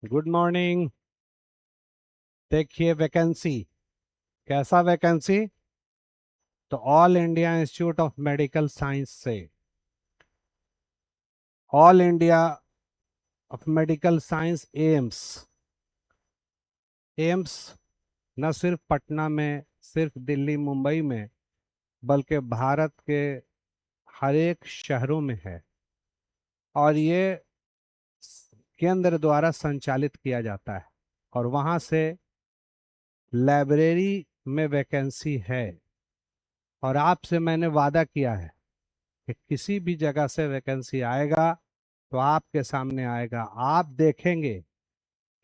Good morning. देखिए vacancy, कैसा vacancy? तो all India institute of medical science से, all India of medical science AIIMS. AIIMS न सिर्फ पटना में, सिर्फ दिल्ली मुंबई में, बल्कि भारत के हर एक शहरों में है। और ये केंद्र द्वारा संचालित किया जाता है। और वहाँ से लाइब्रेरी में वैकेंसी है। और आपसे मैंने वादा किया है कि किसी भी जगह से वैकेंसी आएगा तो आपके सामने आएगा। आप देखेंगे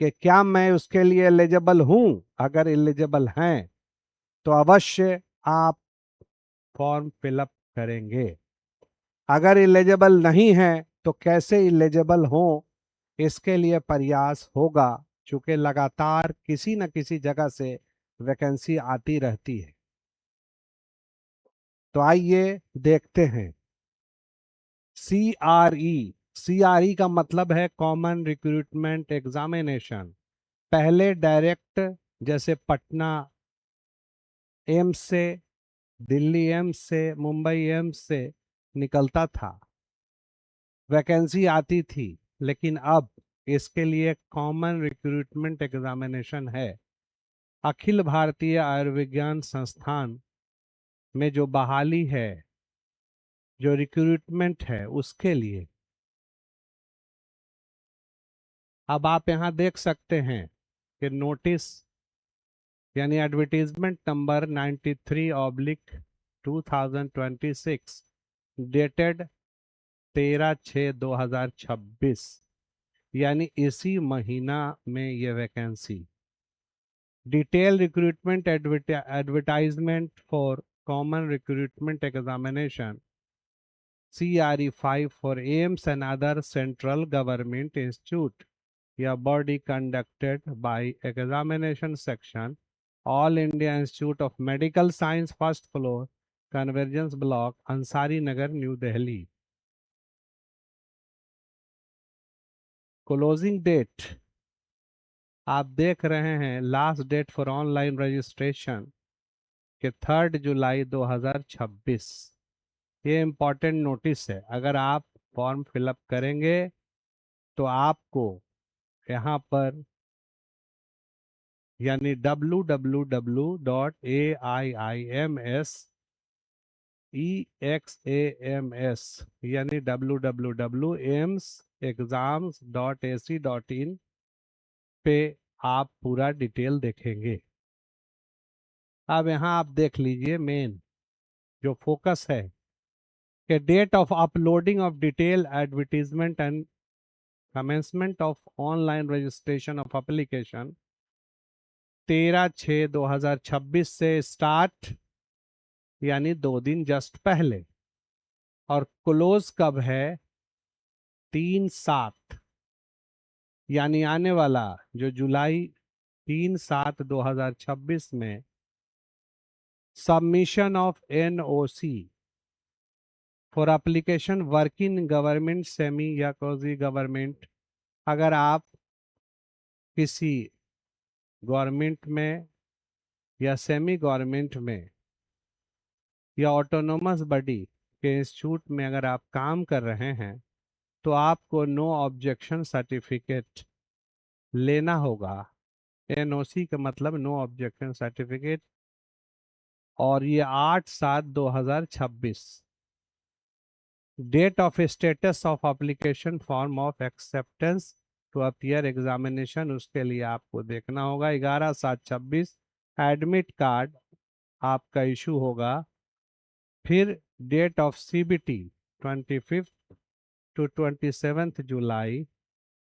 कि क्या मैं उसके लिए एलिजिबल हूं। अगर एलिजिबल हैं तो अवश्य आप फॉर्म फिलअप करेंगे। अगर एलिजिबल नहीं है तो कैसे एलिजिबल हो, इसके लिए प्रयास होगा। चूंकि लगातार किसी न किसी जगह से वैकेंसी आती रहती है। तो आइए देखते हैं। CRE का मतलब है कॉमन रिक्रूटमेंट एग्जामिनेशन। पहले डायरेक्ट, जैसे पटना एम्स से, दिल्ली एम्स से, मुंबई एम्स से निकलता था, वैकेंसी आती थी। लेकिन अब इसके लिए कॉमन रिक्रूटमेंट एग्जामिनेशन है। अखिल भारतीय आयुर्विज्ञान संस्थान में जो बहाली है, जो रिक्रूटमेंट है, उसके लिए। अब आप यहां देख सकते हैं कि नोटिस यानी एडवर्टीजमेंट नंबर 93/2026, डेटेड 13/6/2026, यानी इसी महीना में ये vacancy. Detail recruitment advertisement for common recruitment examination CRE 5 for AIMS and other central government institute. A body conducted by examination section, All India Institute of Medical Science, first floor, Convergence Block, Ansari Nagar, New Delhi. Closing date आप देख रहे हैं, last date for online registration के 3 जुलाई 2026। ये important notice है। अगर आप form fill up करेंगे तो आपको यहाँ पर, यानी www.aiims यानी www.aimsexams.ac.in पे आप पूरा डिटेल देखेंगे। अब यहाँ आप देख लीजिए, मेन जो फोकस है कि date of uploading of detail advertisement and commencement of online registration of application 13/6/2026 से स्टार्ट, यानी 2 दिन जस्ट पहले। और क्लोज कब है? 3/7, यानी आने वाला जो जुलाई 3/7/2026 में submission of NOC for application working government semi या क्वाजी गवर्नमेंट। अगर आप किसी गवर्नमेंट में या सेमी गवर्नमेंट में या ऑटोनोमस बॉडी के इंस्टीट्यूट में अगर आप काम कर रहे हैं तो आपको नो ऑब्जेक्शन सर्टिफिकेट लेना होगा। NOC का मतलब नो ऑब्जेक्शन सर्टिफिकेट। और ये 8/7/2026। Date of status of application form of acceptance to appear examination, उसके लिए आपको देखना होगा 11/7/26। एडमिट कार्ड आपका इशू होगा। फिर डेट ऑफ CBT 25 to 27 जुलाई,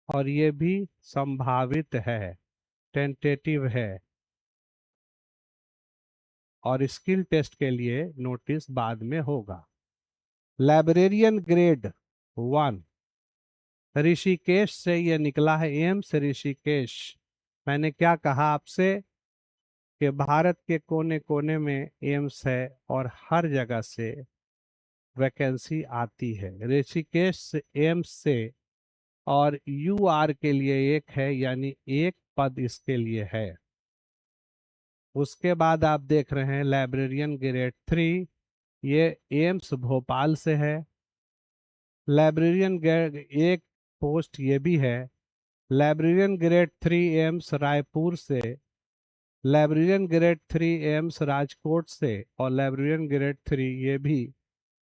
और ये भी संभावित है, टेंटेटिव है। और स्किल टेस्ट के लिए नोटिस बाद में होगा। लाइब्रेरियन ग्रेड 1 ऋषिकेश से ये निकला है, एम्स ऋषिकेश। मैंने क्या कहा आपसे कि भारत के कोने कोने में एम्स है और हर जगह से वैकेंसी आती है। ऋषिकेश से, एम्स से और UR के लिए 1 है, यानी 1 पद इसके लिए है। उसके बाद आप देख रहे हैं लाइब्रेरियन ग्रेड 3, ये एम्स भोपाल से है। लाइब्रेरियन ग्रेड 1 पोस्ट ये भी है। लाइब्रेरियन ग्रेड 3 एम्स रायपुर से, लाइब्रेरियन ग्रेड 3 एम्स राजकोट से, और लाइब्रेरियन ग्रेड 3 ये भी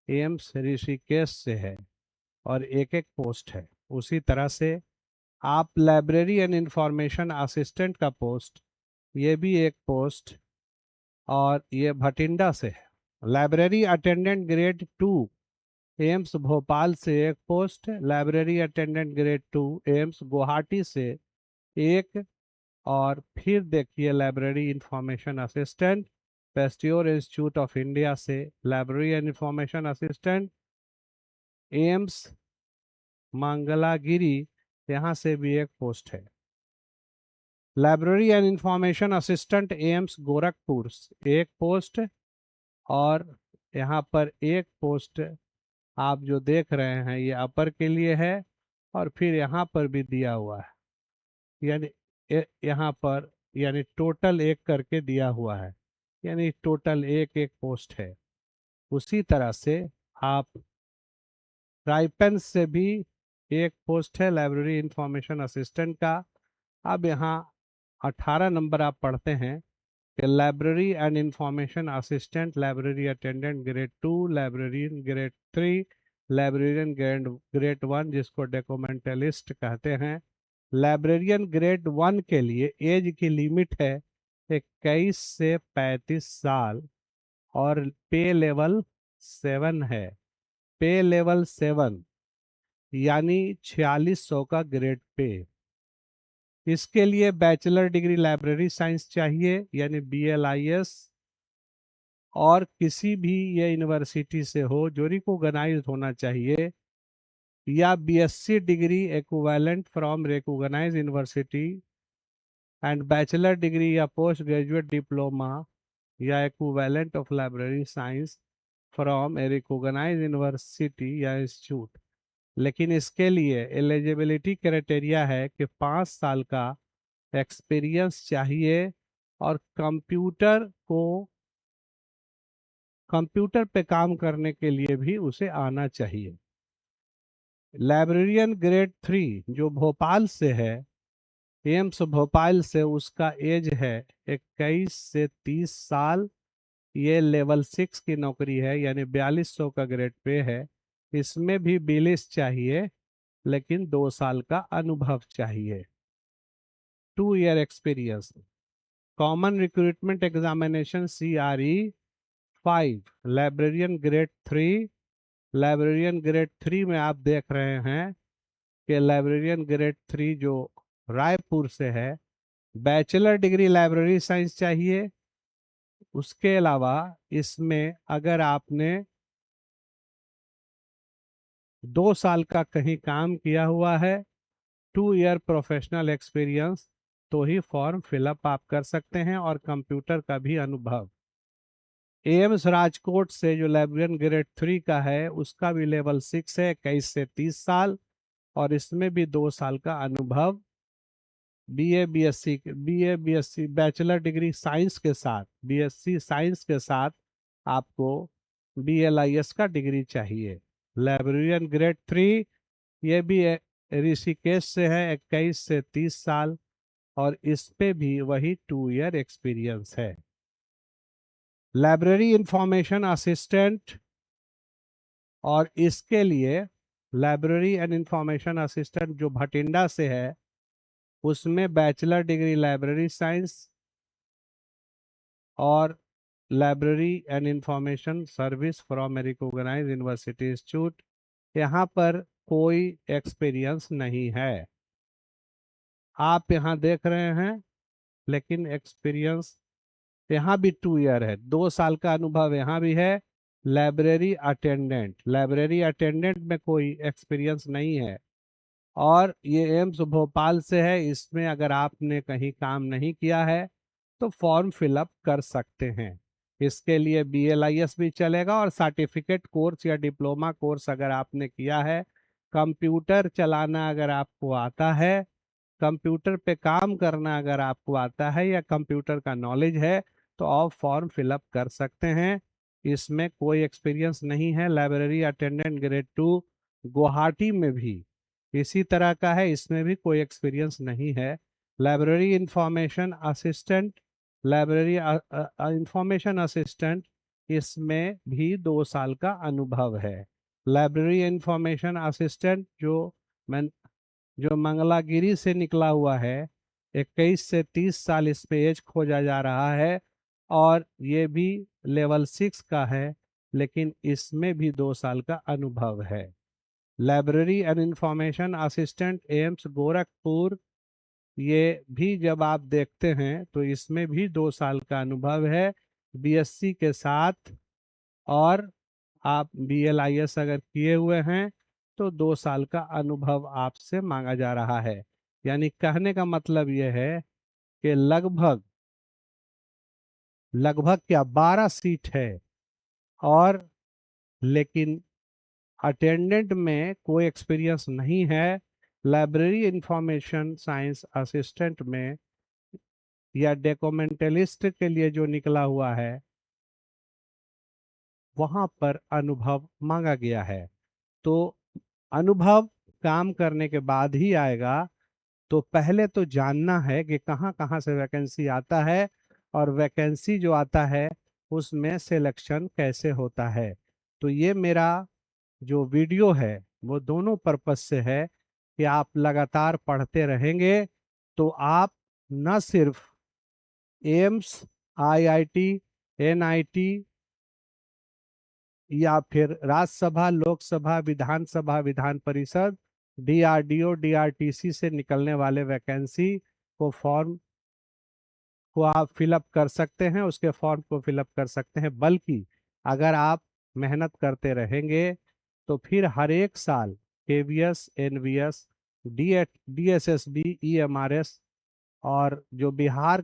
एम्स ऋषिकेश से है, और एक एक पोस्ट है। उसी तरह से आप लाइब्रेरी एंड इंफॉर्मेशन असिस्टेंट का पोस्ट, ये भी एक पोस्ट, और ये भटिंडा से है। Library attendant grade 2 AIIMS Bhopal से एक post, library attendant grade 2 AIIMS Guwahati से एक, और फिर देखिए library information assistant Pasteur institute of India से, library and information assistant AIIMS Mangalagiri, यहाँ से भी एक पोस्ट है। Library and information assistant AIIMS Gorakhpur एक पोस्ट, और यहाँ पर एक पोस्ट आप जो देख रहे हैं ये अपर के लिए है, और फिर यहाँ पर भी दिया हुआ है, यानी यहाँ पर यानी टोटल एक करके दिया हुआ है, यानी टोटल एक एक पोस्ट है। उसी तरह से आप रायपेन से भी एक पोस्ट है लाइब्रेरी इंफॉर्मेशन असिस्टेंट का। अब यहाँ 18 नंबर आप पढ़ते हैं कि library and information assistant, library attendant grade 2, librarian grade 3, librarian grade 1 जिसको डॉक्यूमेंटलिस्ट कहते हैं। लाइब्रेरियन ग्रेड 1 के लिए एज की लिमिट है 21 से 35 साल, और पे लेवल 7 है। पे लेवल 7 यानी 4600 का ग्रेड पे। इसके लिए बैचलर डिग्री लाइब्रेरी साइंस चाहिए, यानी BLIS, और किसी भी ये यूनिवर्सिटी से हो जो रिकॉग्नाइज्ड होना चाहिए, या BSc degree equivalent from recognised university, and bachelor degree या पोस्ट ग्रेजुएट डिप्लोमा या equivalent of library science from a recognised university या इंस्टीट्यूट। लेकिन इसके लिए एलिजिबिलिटी क्राइटेरिया है कि 5 साल का एक्सपीरियंस चाहिए, और कंप्यूटर पे काम करने के लिए भी उसे आना चाहिए। लाइब्रेरियन ग्रेड 3 जो भोपाल से है, एम्स भोपाल से, उसका एज है 21 से 30 साल। ये लेवल 6 की नौकरी है, यानी 4200 का ग्रेड पे है। इसमें भी बिलिस चाहिए, लेकिन 2 साल का अनुभव चाहिए, 2 year experience. Common recruitment examination CRE 5, librarian grade 3। Librarian grade 3 में आप देख रहे हैं कि लाइब्रेरियन ग्रेड 3 जो रायपुर से है, बैचलर डिग्री लाइब्रेरी साइंस चाहिए। उसके अलावा इसमें अगर आपने 2 साल का कहीं काम किया हुआ है, 2 ईयर प्रोफेशनल एक्सपीरियंस, तो ही फॉर्म फिलअप आप कर सकते हैं, और कंप्यूटर का भी अनुभव। एम्स राजकोट से जो लाइब्रेरियन ग्रेड 3 का है, उसका भी लेवल 6 है, 21 से 30 साल, और इसमें भी 2 साल का अनुभव। BA BSc bachelor degree science के साथ, BSc साइंस के साथ आपको BLIS का डिग्री चाहिए। लाइब्रेरियन ग्रेड 3 ये भी ऋषिकेश से है, 21 से 30 साल, और इस पे भी वही 2 ईयर एक्सपीरियंस है। लाइब्रेरी इंफॉर्मेशन असिस्टेंट, और इसके लिए लाइब्रेरी एंड इंफॉर्मेशन असिस्टेंट जो भटिंडा से है, उसमें बैचलर डिग्री लाइब्रेरी साइंस और library and information service from a recognised university institute. यहाँ पर कोई एक्सपीरियंस नहीं है, आप यहाँ देख रहे हैं, लेकिन एक्सपीरियंस यहाँ भी 2 ईयर है, 2 साल का अनुभव यहाँ भी है। लाइब्रेरी अटेंडेंट में कोई एक्सपीरियंस नहीं है, और ये एम्स भोपाल से है। इसमें अगर आपने कहीं काम नहीं किया है तो फॉर्म फिलअप कर सकते हैं। इसके लिए BLIS भी चलेगा, और सर्टिफिकेट कोर्स या डिप्लोमा कोर्स अगर आपने किया है कंप्यूटर चलाना अगर आपको आता है, कंप्यूटर पे काम करना अगर आपको आता है या कंप्यूटर का नॉलेज है, तो आप फॉर्म फिलअप कर सकते हैं। इसमें कोई एक्सपीरियंस नहीं है। लाइब्रेरी अटेंडेंट ग्रेड 2 गुवाहाटी में भी इसी तरह का है, इसमें भी कोई एक्सपीरियंस नहीं है। Library information assistant, library information assistant, इसमें भी 2 साल का अनुभव है। लाइब्रेरी इंफॉर्मेशन असिस्टेंट मैं जो मंगलागिरी से निकला हुआ है, 21 से 30 साल इस पे एज खोजा जा रहा है, और ये भी लेवल 6 का है, लेकिन इसमें भी 2 साल का अनुभव है। Library and information assistant AIIMS Gorakhpur, ये भी जब आप देखते हैं तो इसमें भी 2 साल का अनुभव है बीएससी के साथ, और आप बीएलआईएस अगर किए हुए हैं तो 2 साल का अनुभव आपसे मांगा जा रहा है। यानी कहने का मतलब यह है कि लगभग लगभग क्या 12 सीट है, और लेकिन अटेंडेंट में कोई एक्सपीरियंस नहीं है। लाइब्रेरी इंफॉर्मेशन साइंस असिस्टेंट में या डॉक्यूमेंटलिस्ट के लिए जो निकला हुआ है, वहां पर अनुभव मांगा गया है। तो अनुभव काम करने के बाद ही आएगा। तो पहले तो जानना है कि कहाँ कहाँ से वैकेंसी आता है, और वैकेंसी जो आता है उसमें सिलेक्शन कैसे होता है। तो ये मेरा जो वीडियो है वो दोनों पर्पज से है कि आप लगातार पढ़ते रहेंगे तो आप न सिर्फ एम्स, आईआईटी, एनआईटी या फिर राज्यसभा, लोकसभा, विधानसभा, विधान परिषद, डीआरडीओ, डीआरटीसी से निकलने वाले वैकेंसी को फॉर्म को आप फिलअप कर सकते हैं, उसके फॉर्म को फिलअप कर सकते हैं। बल्कि अगर आप मेहनत करते रहेंगे तो फिर हर एक साल केवीएस, एनवीएस, डीएसएसबी, ईएमआरएस, और जो बिहार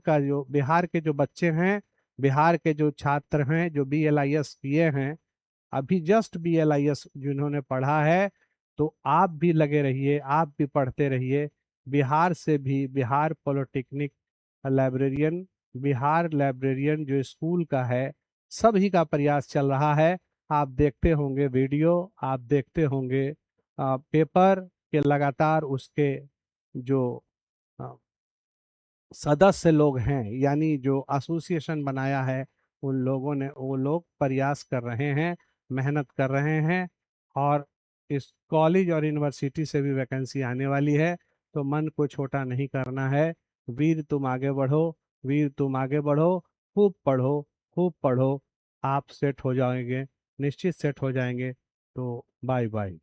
के जो बच्चे हैं, बिहार के जो छात्र हैं जो बीएलआईएस किए हैं, अभी जस्ट बीएलआईएस जिन्होंने पढ़ा है, तो आप भी लगे रहिए, आप भी पढ़ते रहिए। बिहार से भी, Bihar polytechnic librarian, Bihar librarian जो स्कूल का है, सभी का प्रयास चल रहा है। आप देखते होंगे वीडियो, आप देखते होंगे पेपर के लगातार उसके जो सदस्य लोग हैं, यानी जो एसोसिएशन बनाया है, उन लोगों ने, वो लोग प्रयास कर रहे हैं, मेहनत कर रहे हैं, और इस कॉलेज और यूनिवर्सिटी से भी वैकेंसी आने वाली है। तो मन को छोटा नहीं करना है। वीर तुम आगे बढ़ो, वीर तुम आगे बढ़ो, खूब पढ़ो, खूब पढ़ो। आप सेट हो जाएंगे, निश्चित सेट हो जाएंगे। तो बाय बाय।